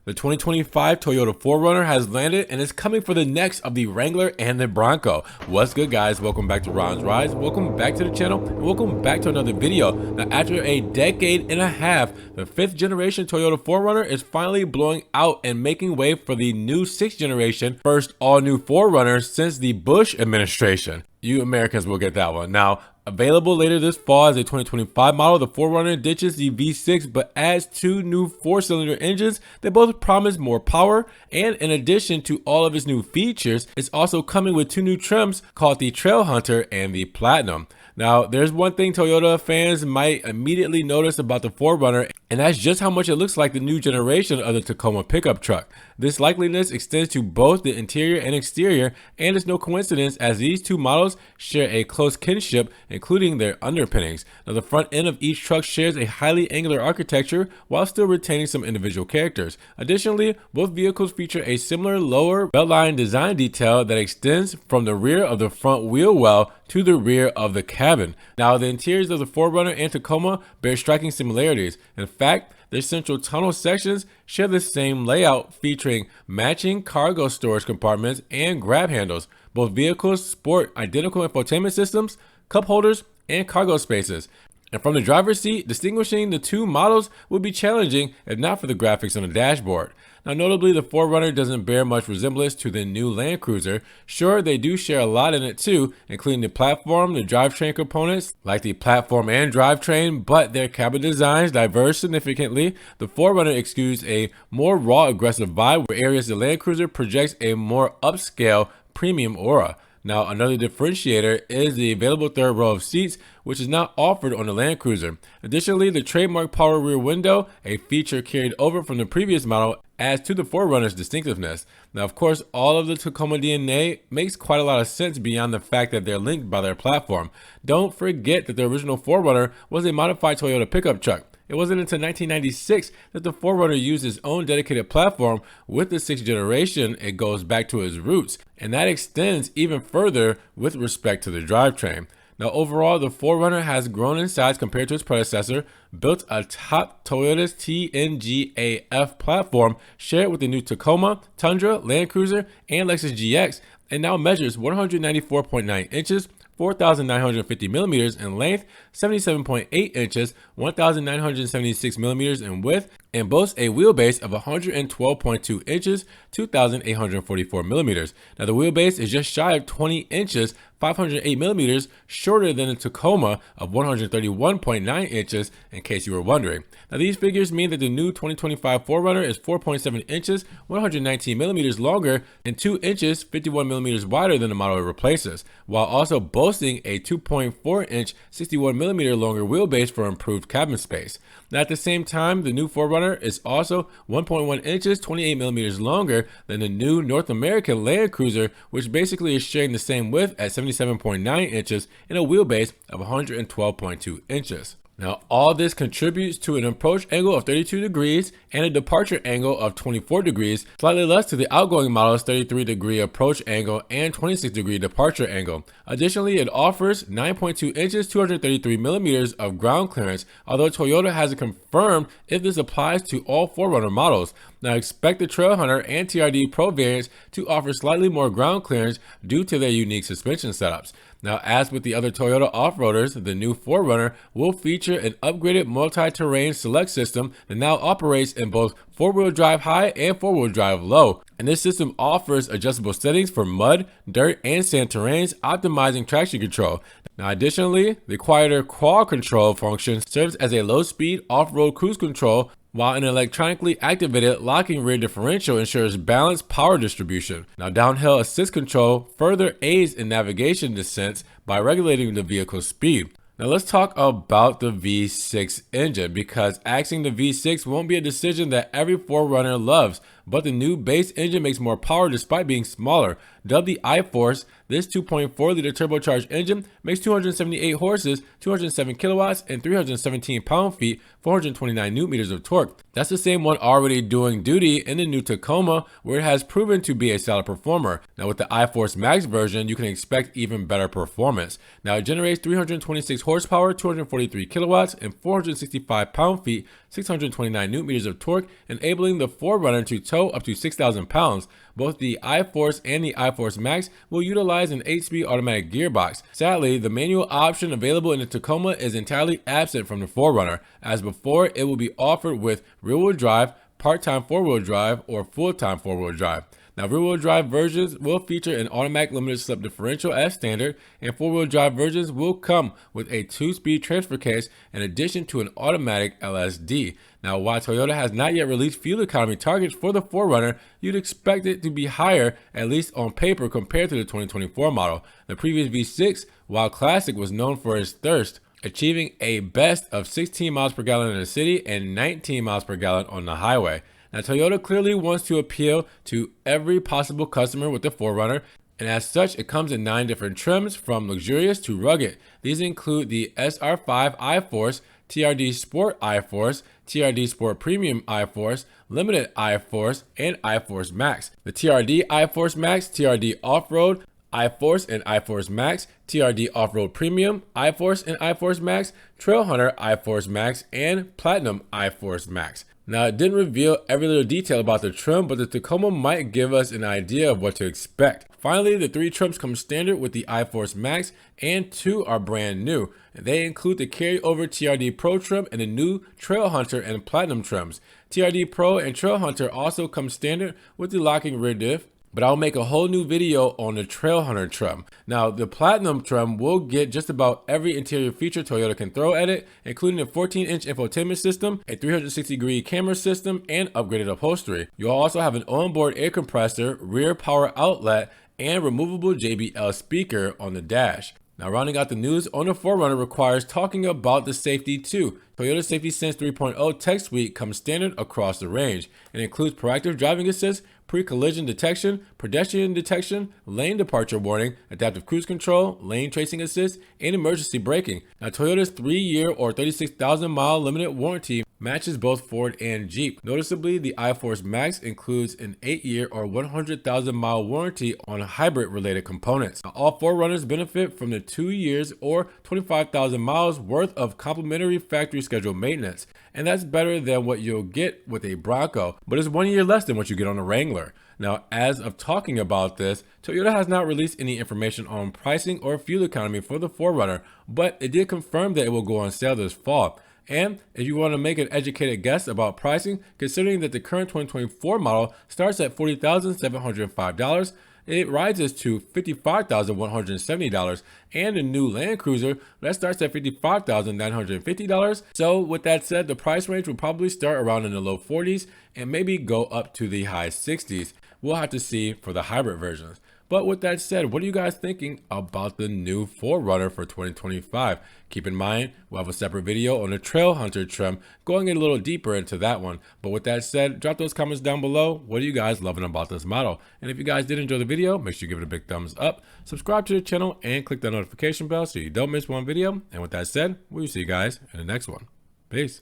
The 2025 Toyota 4Runner has landed and is coming for the next of the Wrangler and the Bronco. What's good, guys? Welcome back to Ron's Rides. Welcome back to the channel and welcome back to another video. Now, after a decade and a half, the 5th generation Toyota 4Runner is finally blowing out and making way for the new 6th generation, first all-new 4Runner since the Bush administration. You Americans will get that one. Now, available later this fall as a 2025 model, the 4Runner ditches the V6 but adds 2 new 4-cylinder engines that both promise more power, and in addition to all of its new features, it's also coming with 2 new trims called the Trail Hunter and the Platinum. Now, there's one thing Toyota fans might immediately notice about the 4Runner, and that's just how much it looks like the new generation of the Tacoma pickup truck. This likeliness extends to both the interior and exterior, and it's no coincidence as these two models share a close kinship, including their underpinnings. Now, the front end of each truck shares a highly angular architecture while still retaining some individual characters. Additionally, both vehicles feature a similar lower beltline design detail that extends from the rear of the front wheel well to the rear of the cabin. Now, the interiors of the 4Runner and Tacoma bear striking similarities. In fact, their central tunnel sections share the same layout, featuring matching cargo storage compartments and grab handles. Both vehicles sport identical infotainment systems, cup holders, and cargo spaces. And from the driver's seat, distinguishing the two models would be challenging if not for the graphics on the dashboard. Now, notably, the 4Runner doesn't bear much resemblance to the new Land Cruiser. Sure, they do share a lot in it too, including the platform, the drivetrain components, like the platform and drivetrain, but their cabin designs diverge significantly. The 4Runner exudes a more raw, aggressive vibe, where areas the Land Cruiser projects a more upscale, premium aura. Now, another differentiator is the available third row of seats, which is not offered on the Land Cruiser. Additionally, the trademark power rear window, a feature carried over from the previous model, adds to the 4Runner's distinctiveness. Now, of course, all of the Tacoma DNA makes quite a lot of sense beyond the fact that they're linked by their platform. Don't forget that the original 4Runner was a modified Toyota pickup truck. It wasn't until 1996 that the 4Runner used its own dedicated platform. With the 6th generation, it goes back to its roots, and that extends even further with respect to the drivetrain. Now, overall, the 4Runner has grown in size compared to its predecessor, built atop Toyota's tnga-f platform shared with the new Tacoma, Tundra, Land Cruiser, and Lexus GX, and now measures 194.9 inches, 4,950 millimeters in length, 77.8 inches, 1,976 millimeters in width, and boasts a wheelbase of 112.2 inches, 2,844 millimeters. Now, the wheelbase is just shy of 20 inches, 508 millimeters shorter than the Tacoma of 131.9 inches, in case you were wondering. Now, these figures mean that the new 2025 4Runner is 4.7 inches, 119 millimeters longer, and 2 inches, 51 millimeters wider than the model it replaces, while also boasting a 2.4 inch, 61 millimeter longer wheelbase for improved cabin space. Now, at the same time, the new 4Runner is also 1.1 inches, 28 millimeters longer than the new North American Land Cruiser, which basically is sharing the same width at 77.9 inches and a wheelbase of 112.2 inches. Now, all this contributes to an approach angle of 32 degrees and a departure angle of 24 degrees, slightly less to the outgoing model's 33-degree approach angle and 26-degree departure angle. Additionally, it offers 9.2 inches, 233 millimeters of ground clearance, although Toyota hasn't confirmed if this applies to all 4Runner models. Now, expect the Trail Hunter and TRD Pro variants to offer slightly more ground clearance due to their unique suspension setups. Now, as with the other Toyota off-roaders, the new 4Runner will feature an upgraded multi-terrain select system that now operates in both 4-wheel drive high and 4-wheel drive low. And this system offers adjustable settings for mud, dirt, and sand terrains, optimizing traction control. Now, additionally, the quieter quad control function serves as a low-speed off-road cruise control, while an electronically activated locking rear differential ensures balanced power distribution. Now, downhill assist control further aids in navigation descents by regulating the vehicle's speed. Now, let's talk about the V6 engine, because axing the V6 won't be a decision that every 4Runner loves, but the new base engine makes more power despite being smaller. Dubbed the iForce, this 2.4-liter turbocharged engine makes 278 horses, 207 kilowatts, and 317 pound-feet, 429 newton-meters of torque. That's the same one already doing duty in the new Tacoma, where it has proven to be a solid performer. Now with the iForce Max version, you can expect even better performance. Now it generates 326 horsepower, 243 kilowatts, and 465 pound-feet, 629 newton-meters of torque, enabling the 4Runner to tow up to 6,000 pounds. Both the iForce and the iForce Max will utilize an 8-speed automatic gearbox. Sadly, the manual option available in the Tacoma is entirely absent from the 4Runner. As before, it will be offered with rear-wheel drive, part-time 4-wheel drive, or full-time 4-wheel drive. Now, rear-wheel drive versions will feature an automatic limited slip differential as standard, and 4-wheel drive versions will come with a 2-speed transfer case in addition to an automatic LSD. Now, while Toyota has not yet released fuel economy targets for the 4Runner, you'd expect it to be higher, at least on paper, compared to the 2024 model. The previous V6, while classic, was known for its thirst, achieving a best of 16 miles per gallon in the city and 19 miles per gallon on the highway. Now, Toyota clearly wants to appeal to every possible customer with the 4Runner, and as such, it comes in 9 different trims from luxurious to rugged. These include the SR5 iForce, TRD Sport iForce, TRD Sport Premium iForce, Limited iForce, and iForce Max. The TRD iForce Max, TRD Off-Road, iForce and iForce Max, TRD Off-Road Premium, iForce and iForce Max, Trailhunter iForce Max, and Platinum iForce Max. Now, it didn't reveal every little detail about the trim, but the Tacoma might give us an idea of what to expect. Finally, the 3 trims come standard with the iForce Max, and 2 are brand new. They include the carryover TRD Pro trim and the new Trailhunter and Platinum trims. TRD Pro and Trailhunter also come standard with the locking rear diff, but I'll make a whole new video on the Trailhunter trim. Now, the Platinum trim will get just about every interior feature Toyota can throw at it, including a 14-inch infotainment system, a 360-degree camera system, and upgraded upholstery. You'll also have an onboard air compressor, rear power outlet, and removable JBL speaker on the dash. Now, rounding out the news on the 4Runner requires talking about the safety too. Toyota Safety Sense 3.0 Tech Suite comes standard across the range. It includes proactive driving assist, pre-collision detection, pedestrian detection, lane departure warning, adaptive cruise control, lane tracing assist, and emergency braking. Now, Toyota's 3-year or 36,000-mile limited warranty matches both Ford and Jeep. Noticeably, the iForce Max includes an 8-year or 100,000-mile warranty on hybrid-related components. Now, all 4Runners benefit from the 2 years or 25,000 miles worth of complimentary factory scheduled maintenance, and that's better than what you'll get with a Bronco, but it's 1 year less than what you get on a Wrangler. Now, as of talking about this, Toyota has not released any information on pricing or fuel economy for the 4Runner, but it did confirm that it will go on sale this fall. And if you want to make an educated guess about pricing, considering that the current 2024 model starts at $40,705, it rises to $55,170, and the new Land Cruiser that starts at $55,950. So with that said, the price range will probably start around in the low 40s and maybe go up to the high 60s. We'll have to see for the hybrid versions. But with that said, what are you guys thinking about the new 4Runner for 2025? Keep in mind, we'll have a separate video on the Trailhunter trim, going a little deeper into that one. But with that said, drop those comments down below. What are you guys loving about this model? And if you guys did enjoy the video, make sure you give it a big thumbs up, subscribe to the channel, and click that notification bell so you don't miss one video. And with that said, we'll see you guys in the next one. Peace.